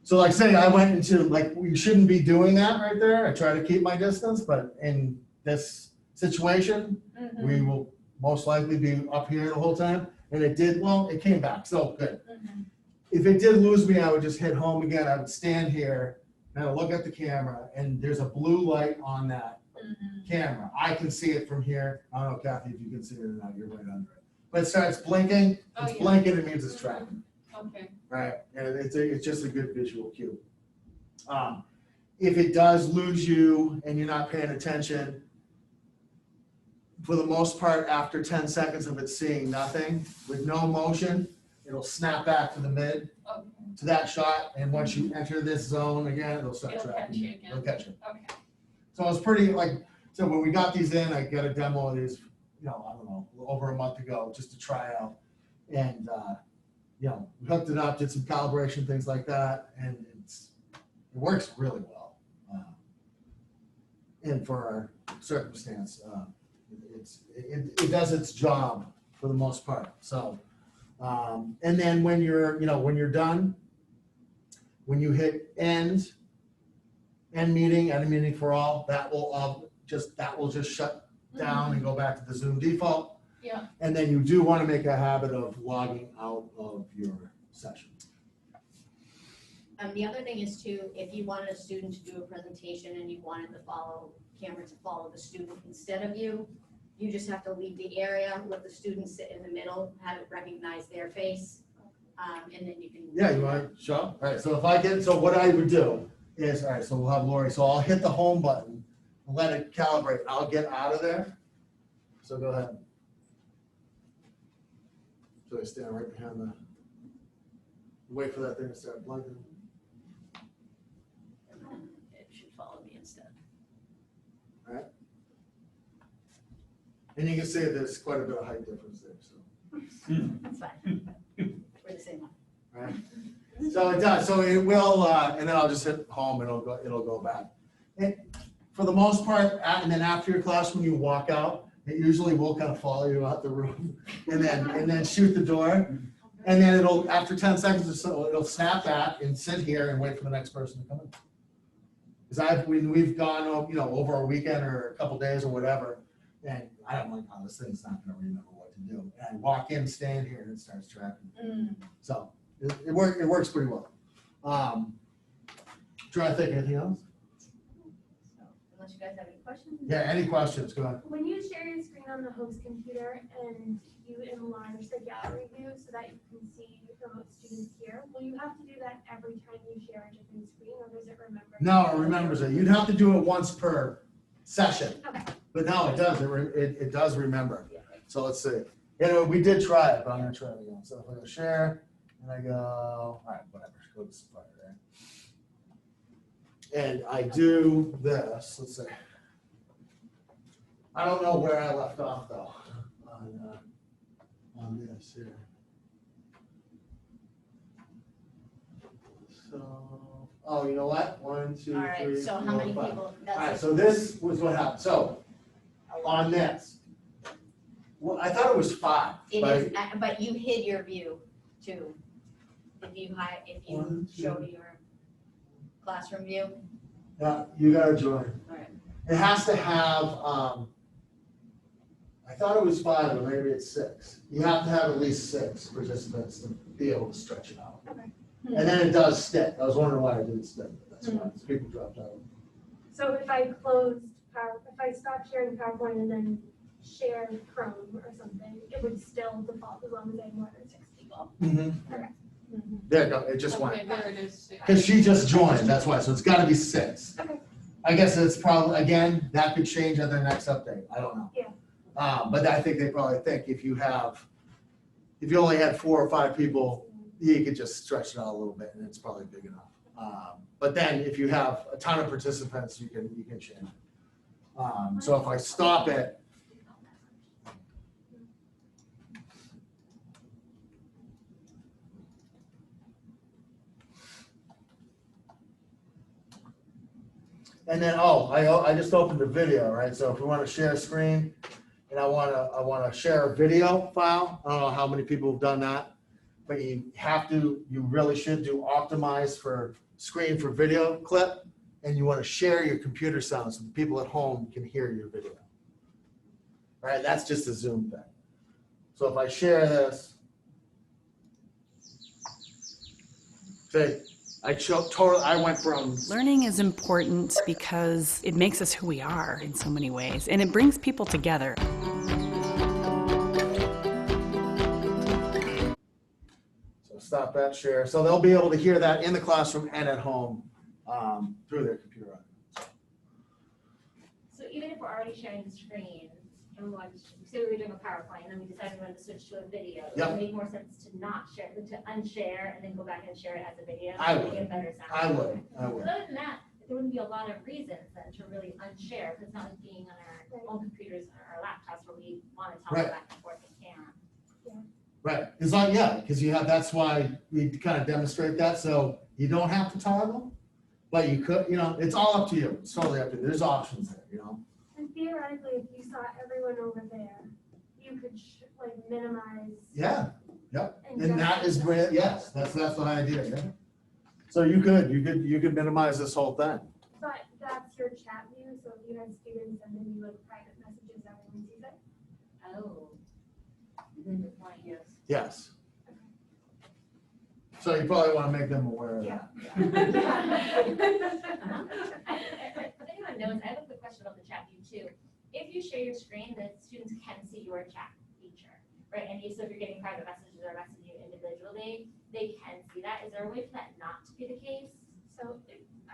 Speaker 1: So like say I went into, like, we shouldn't be doing that right there. I try to keep my distance, but in this situation,
Speaker 2: Mhm,
Speaker 1: we will most likely be up here the whole time. And it did, well, it came back, so good.
Speaker 2: mhm.
Speaker 1: If it did lose me, I would just hit home again. I would stand here and I would look at the camera, and there's a blue light on that
Speaker 2: Mhm.
Speaker 1: camera. I can see it from here. I don't know, Kathy, if you can see it or not, you're right under it. But it starts blinking,
Speaker 2: Oh,
Speaker 1: it's
Speaker 2: yeah.
Speaker 1: blinking, it means it's tracking,
Speaker 2: Okay,
Speaker 1: right? And it's just a good visual cue. If it does lose you and you're not paying attention, for the most part, after 10 seconds of it seeing nothing, with no motion, it'll snap back to the mid,
Speaker 2: okay,
Speaker 1: to that shot, and once you enter this zone again, it'll start
Speaker 2: It'll
Speaker 1: tracking.
Speaker 2: catch you again.
Speaker 1: It'll catch you.
Speaker 2: okay.
Speaker 1: So it's pretty, like, so when we got these in, I got a demo of these, I don't know, over a month ago, just to try out. And, we hooked it up, did some calibration, things like that, and it works really well. And for our circumstance, it does its job for the most part, so. And then when you're done, when you hit end meeting for all, that will just shut down and go back to the Zoom default.
Speaker 2: Yeah.
Speaker 1: And then you do want to make a habit of logging out of your session.
Speaker 6: The other thing is too, if you wanted a student to do a presentation and you wanted the camera to follow the student instead of you, you just have to leave the area, let the student sit in the middle, have it recognize their face, and then you can.
Speaker 1: Yeah, you want to show? All right, so what I would do is, all right, so we'll have Lori, so I'll hit the home button and let it calibrate. I'll get out of there. So go ahead. So I stand right behind wait for that thing to start blinking.
Speaker 6: It should follow me instead.
Speaker 1: And you can see there's quite a bit of height difference there, so.
Speaker 6: That's fine. We're the same one.
Speaker 1: Right. So it does, so it will, and then I'll just hit home and it'll go back. And for the most part, and then after your class, when you walk out, it usually will kind of follow you out the room and then shoot the door. And then it'll, after 10 seconds or so, it'll snap back and sit here and wait for the next person to come in. Because we've gone, over a weekend or a couple days or whatever, and I don't like how this thing's not gonna remember what to do. And I walk in, stand here, and it starts tracking. So it works pretty well. Trying to think of anything else?
Speaker 6: So, unless you guys have any questions?
Speaker 1: Yeah, any questions? Go ahead.
Speaker 11: When you share your screen on the host computer and you enlarge the gallery view so that you can see remote students here, will you have to do that every time you share a different screen, or does it remember?
Speaker 1: No, it remembers it. You'd have to do it once per session.
Speaker 11: Okay.
Speaker 1: But no, it does. It does remember. So let's see. We did try it, but I'm gonna try it again. So if I go share and I go, all right, whatever, go to Safari, right? And I do this, let's see. I don't know where I left off though, on this here. So, oh, you know what? 1, 2, 3,
Speaker 6: All right, so how
Speaker 1: 4,
Speaker 6: many
Speaker 1: 5.
Speaker 6: people?
Speaker 1: All right, so this was what happened. So on this, well, I thought it was 5.
Speaker 6: It
Speaker 1: but
Speaker 6: is, but you hid your view too. If you
Speaker 1: 1, 2.
Speaker 6: showed your classroom view.
Speaker 1: Yeah, you gotta join.
Speaker 6: All right.
Speaker 1: It has to have, I thought it was 5, but maybe it's 6. You have to have at least 6 participants to be able to stretch it out.
Speaker 11: Okay.
Speaker 1: And then it does stick. I was wondering why it didn't stick. That's why, 'cause people dropped out.
Speaker 11: So if I if I stopped sharing PowerPoint and then share Chrome or something, it would still default as long as I have more than 6 people. Okay.
Speaker 1: There you go, it just went.
Speaker 2: Okay, there it is.
Speaker 1: Because she just joined, that's why, so it's gotta be 6.
Speaker 11: Okay.
Speaker 1: I guess it's probably, again, that could change at their next update, I don't know.
Speaker 11: Yeah.
Speaker 1: But I think they probably think if you only had 4 or 5 people, you could just stretch it out a little bit and it's probably big enough. But then if you have a ton of participants, you can change it. So if I stop it, and then, I just opened the video, right? So if we want to share a screen and I want to share a video file, I don't know how many people have done that, but you really should do optimize for screen for video clip, and you want to share your computer sound so the people at home can hear your video. Right, that's just a Zoom thing. So if I share this, say, I went from.
Speaker 12: Learning is important because it makes us who we are in so many ways, and it brings people together.
Speaker 1: So stop that share. So they'll be able to hear that in the classroom and at home through their computer.
Speaker 8: So even if we're already sharing the screen, and we say we were doing a PowerPoint, and then we decided we wanted to switch to a video, it
Speaker 1: Yep.
Speaker 8: would make more sense to not share, to unshare and then go back and share it as a video.
Speaker 1: I
Speaker 8: to
Speaker 1: would.
Speaker 8: Make it better sound.
Speaker 1: I would.
Speaker 8: But other than that, there wouldn't be a lot of reasons then to really unshare, because it's not like being on our own computers or our laptops where we want to toggle
Speaker 1: Right.
Speaker 8: back and forth in camera.
Speaker 1: Right, it's like, yeah, because that's why we kind of demonstrate that, so you don't have to toggle, but you could, it's all up to you, it's totally up to you, there's options there,
Speaker 11: And theoretically, if you saw everyone over there, you could minimize.
Speaker 1: Yeah, yep,
Speaker 11: And
Speaker 1: and that
Speaker 11: just-
Speaker 1: is where, yes, that's the idea, yeah. So you could minimize this whole thing.
Speaker 11: But that's your chat view, so if you had students sending you private messages, everyone sees it.
Speaker 8: Oh. Good point, yes.
Speaker 1: Yes. So you probably want to make them aware of that.
Speaker 8: If anyone knows, I have a quick question about the chat view too. If you share your screen, the students can see your chat feature, right? And so if you're getting private messages or messaging you individually, they can see that. Is there a way for that not to be the case?
Speaker 11: So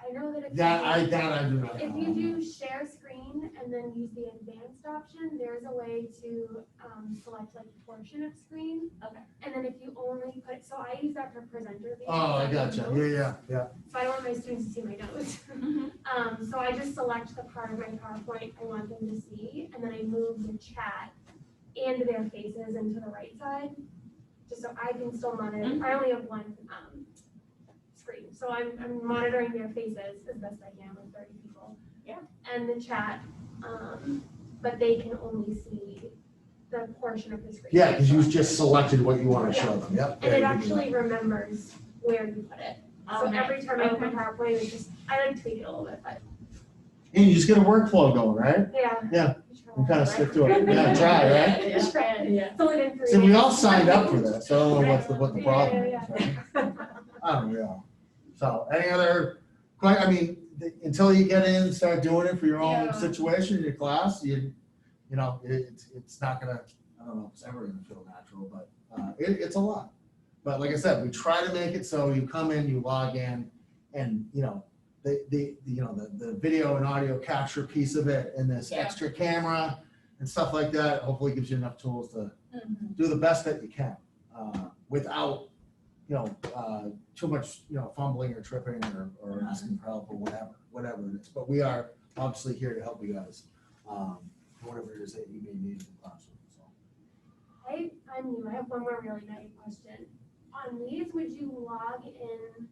Speaker 11: I know that if
Speaker 1: That I do not
Speaker 11: if
Speaker 1: know.
Speaker 11: you do share screen and then use the advanced option, there's a way to select portion of screen.
Speaker 8: Okay.
Speaker 11: And then if you only put, so I use that for presenter view.
Speaker 1: Oh, I gotcha, yeah.
Speaker 11: So I don't want my students to see my notes. So I just select the part of my PowerPoint I want them to see, and then I move the chat and their faces into the right side, just so I can still monitor. I only have one screen, so I'm monitoring their faces as best I can with 30 people.
Speaker 8: Yeah.
Speaker 11: And the chat, but they can only see the portion of the screen.
Speaker 1: Yeah, because you just selected what you want to show them, yep.
Speaker 11: And
Speaker 1: Yeah,
Speaker 11: it
Speaker 1: you can do
Speaker 11: actually remembers where you put it. So every time I open PowerPoint, I tweak it a little bit, but
Speaker 1: that. And you just get a workflow going, right?
Speaker 11: yeah.
Speaker 1: Yeah. You kind of stick to it, yeah, try, right?
Speaker 11: Just try it, yeah. Fill it in for
Speaker 1: See, we
Speaker 11: you.
Speaker 1: all signed up for this, so I don't know what the problem is.
Speaker 11: Yeah.
Speaker 1: right? I don't know. So any other, until you get in and start doing it for your own
Speaker 2: Yeah.
Speaker 1: situation, your class, it's not gonna, I don't know if it's ever gonna feel natural, but it's a lot. But like I said, we try to make it so you come in, you log in, and the video and audio capture piece of it, and this
Speaker 2: Yeah.
Speaker 1: extra camera and stuff like that, hopefully gives you enough tools to do the best that you can without too much fumbling or tripping or asking for help or whatever it is. But we are obviously here to help you guys, whatever it is that you may need in the classroom. So.
Speaker 11: I'm new. I have one more really naive question. On these, would you log in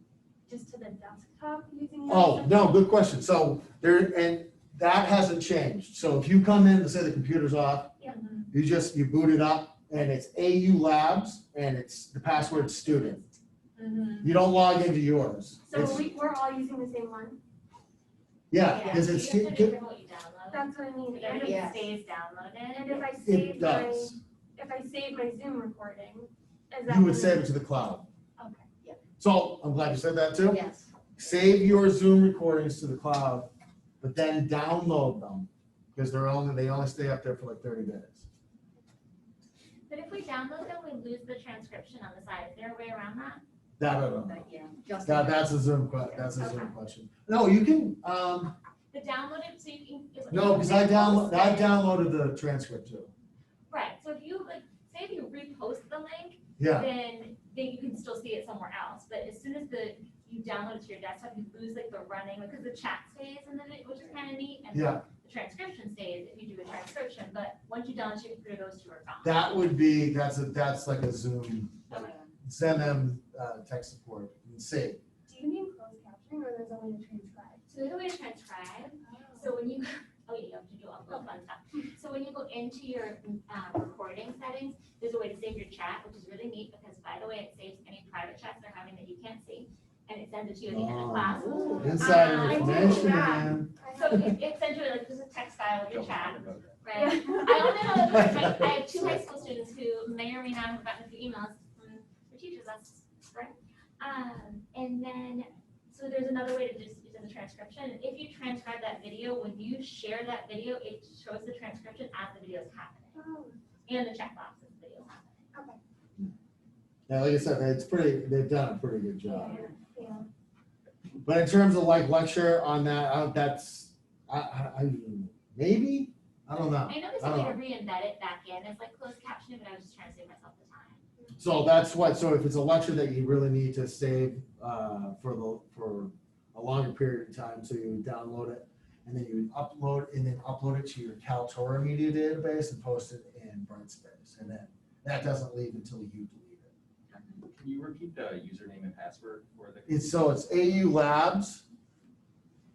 Speaker 11: just to the desktop using?
Speaker 1: Oh, no, good question. So that hasn't changed. So if you come in to say the computer's off,
Speaker 11: Yeah.
Speaker 1: you boot it up and it's AU Labs and it's the password student. You don't log into yours.
Speaker 11: So
Speaker 1: It's-
Speaker 11: we're all using the same one?
Speaker 1: Yeah, because it's,
Speaker 8: You can put it in what you download.
Speaker 11: That's what I mean.
Speaker 8: But
Speaker 11: And
Speaker 8: then
Speaker 11: if,
Speaker 8: it stays downloaded.
Speaker 11: and if I
Speaker 1: it
Speaker 11: save my,
Speaker 1: does.
Speaker 11: if I save my Zoom recording, is that?
Speaker 1: You would save it to the cloud.
Speaker 11: Okay.
Speaker 1: So I'm glad you said that too.
Speaker 6: Yes.
Speaker 1: Save your Zoom recordings to the cloud, but then download them, because they only stay up there for like 30 days.
Speaker 8: But if we download them, we lose the transcription on the side. Is there a way around that?
Speaker 1: That I don't know.
Speaker 6: But yeah, just.
Speaker 1: That's a Zoom question. No, you can,
Speaker 8: The downloaded, so you can.
Speaker 1: no, because I downloaded the transcript too.
Speaker 8: Right, so if you like, say if you repost the link,
Speaker 1: Yeah,
Speaker 8: then you can still see it somewhere else. But as soon as you download it to your desktop, you lose like the running, because the chat stays and then which is kind of neat. And
Speaker 1: yeah.
Speaker 8: the transcription stays if you do a transcription, but once you download your computer, those two are gone.
Speaker 1: That would be, that's like a Zoom,
Speaker 8: Okay.
Speaker 1: send them text support and see.
Speaker 11: Do you mean closed captioning or there's a way to transcribe?
Speaker 8: So there's a way to transcribe. So when you, oh yeah, you have to do all the fun stuff. So when you go into your recording settings, there's a way to save your chat, which is really neat because, by the way, it saves any private chats they're having that you can't see, and it sends it to you at the end of class.
Speaker 1: Insider
Speaker 11: I did
Speaker 1: information,
Speaker 11: that.
Speaker 1: man.
Speaker 8: So it sends you like, this is text file of your chat, right? I also know, I have 2 high school students who may or may not have gotten a few emails from their teachers last spring. And then, so there's another way to just use the transcription. If you transcribe that video, when you share that video, it shows the transcription as the video is happening.
Speaker 11: Oh,
Speaker 8: And the checkbox as the video is happening.
Speaker 11: okay.
Speaker 1: Yeah, like I said, they've done a pretty good job.
Speaker 11: Yeah.
Speaker 1: But in terms of like lecture on that, maybe, I don't know.
Speaker 8: I know there's
Speaker 1: I
Speaker 8: a
Speaker 1: don't
Speaker 8: way to
Speaker 1: know.
Speaker 8: embed it back in. It's like closed captioning, but I was just trying to save myself the time.
Speaker 1: So if it's a lecture that you really need to save for a longer period of time, so you would download it and then you would upload it to your Kaltura media database and post it in Brightspace. And then that doesn't leave until you delete it.
Speaker 9: Can you repeat the username and password for the?
Speaker 1: It's AU Labs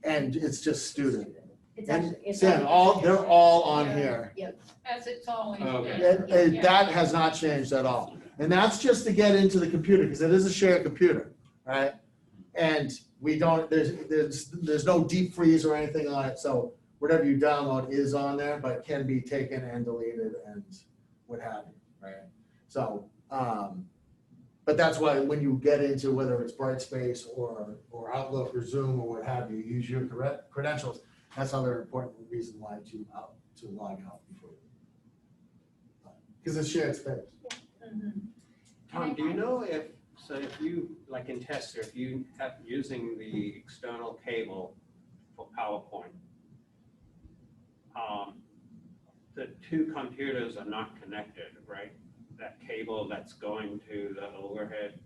Speaker 1: and it's just student.
Speaker 6: It's
Speaker 1: And
Speaker 6: actually, it's
Speaker 1: Sam, they're all on here.
Speaker 6: Yep.
Speaker 2: As it's always
Speaker 9: Okay.
Speaker 2: been.
Speaker 1: That has not changed at all. And that's just to get into the computer, because it is a shared computer, right? And we don't, there's no deep freeze or anything on it, so whatever you download is on there, but can be taken and deleted and what have you, right? So, but that's why when you get into whether it's Brightspace or Outlook or Zoom or what have you, use your credentials. That's another important reason why to log out before you. Because it's shared space.
Speaker 5: Tom, do you know if you, like in Tester, if you have using the external cable for PowerPoint, the 2 computers are not connected, right? That cable that's going to the overhead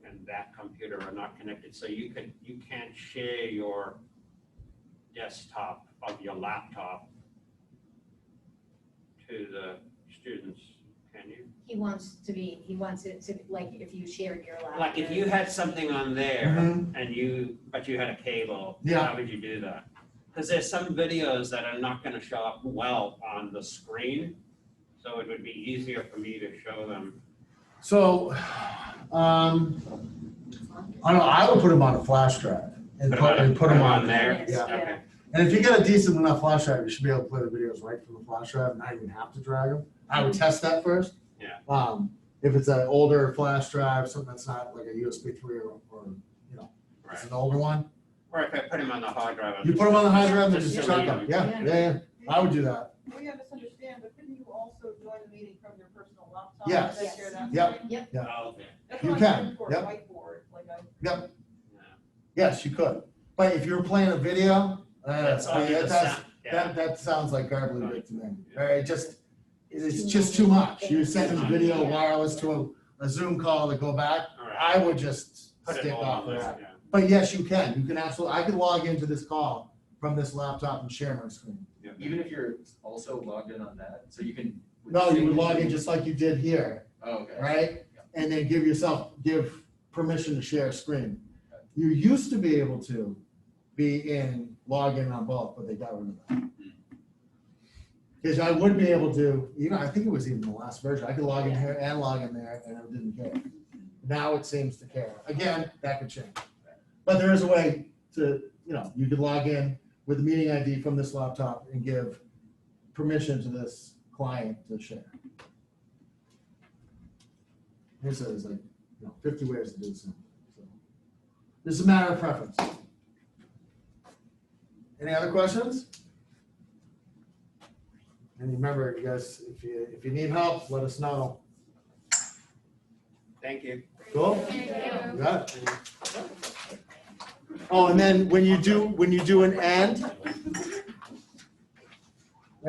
Speaker 5: and that computer are not connected. So you can't share your desktop of your laptop to the students, can you?
Speaker 6: He wants it to, like, if you shared your laptop.
Speaker 5: Like if you had something on there
Speaker 1: Mhm.
Speaker 5: and but you had a cable,
Speaker 1: Yeah.
Speaker 5: how would you do that? Because there's some videos that are not gonna show up well on the screen, so it would be easier for me to show them.
Speaker 1: So, I don't know, I would put them on a flash drive and put them on
Speaker 5: there.
Speaker 1: Yeah.
Speaker 5: Okay.
Speaker 1: And if you get a decent enough flash drive, you should be able to play the videos right from the flash drive and not even have to drag them. I would test that first.
Speaker 5: Yeah.
Speaker 1: If it's an older flash drive, something that's not like a USB 3 or it's
Speaker 5: Right.
Speaker 1: an older one,
Speaker 5: Or if I put them on the hard drive.
Speaker 1: you put them on the hard drive and just
Speaker 5: delete
Speaker 1: chuck them. Yeah, I would do that.
Speaker 4: Maybe I misunderstand, but couldn't you also join the meeting from your personal laptop?
Speaker 1: Yes.
Speaker 4: and share that
Speaker 1: Yep.
Speaker 4: screen?
Speaker 5: Oh, okay.
Speaker 4: That's
Speaker 1: You
Speaker 4: what
Speaker 1: can,
Speaker 4: I'm doing for a
Speaker 1: yep.
Speaker 4: whiteboard, like I.
Speaker 1: Yep,
Speaker 5: Yeah.
Speaker 1: yes, you could. But if you're playing a video,
Speaker 5: That's all the sound, yeah.
Speaker 1: that sounds like garbage to me. Right? It's just too much. You're sending the video wireless to a Zoom call to go back.
Speaker 5: All right.
Speaker 1: I would just
Speaker 5: Put it
Speaker 1: stick
Speaker 5: all
Speaker 1: off
Speaker 5: on
Speaker 1: of
Speaker 5: there,
Speaker 1: that.
Speaker 5: yeah.
Speaker 1: But yes, you can. You can I can log into this call from this laptop and share my screen.
Speaker 9: Even if you're also logged in on that, so you can.
Speaker 1: No, you would log in just like you did here,
Speaker 9: Oh, okay.
Speaker 1: right? And then give permission to share a screen. You used to be able to log in on both, but they got rid of that. Because I would be able to, I think it was even the last version, I could log in here and log in there and it didn't care. Now it seems to care. Again, that could change. But there is a way to, you could log in with the meeting ID from this laptop and give permission to this client to share. This is 50 ways to do something. This is a matter of preference. Any other questions? And remember, you guys, if you need help, let us know.
Speaker 5: Thank you.
Speaker 1: Cool?
Speaker 2: Thank you.
Speaker 1: You got it. Oh, and then when you do an end,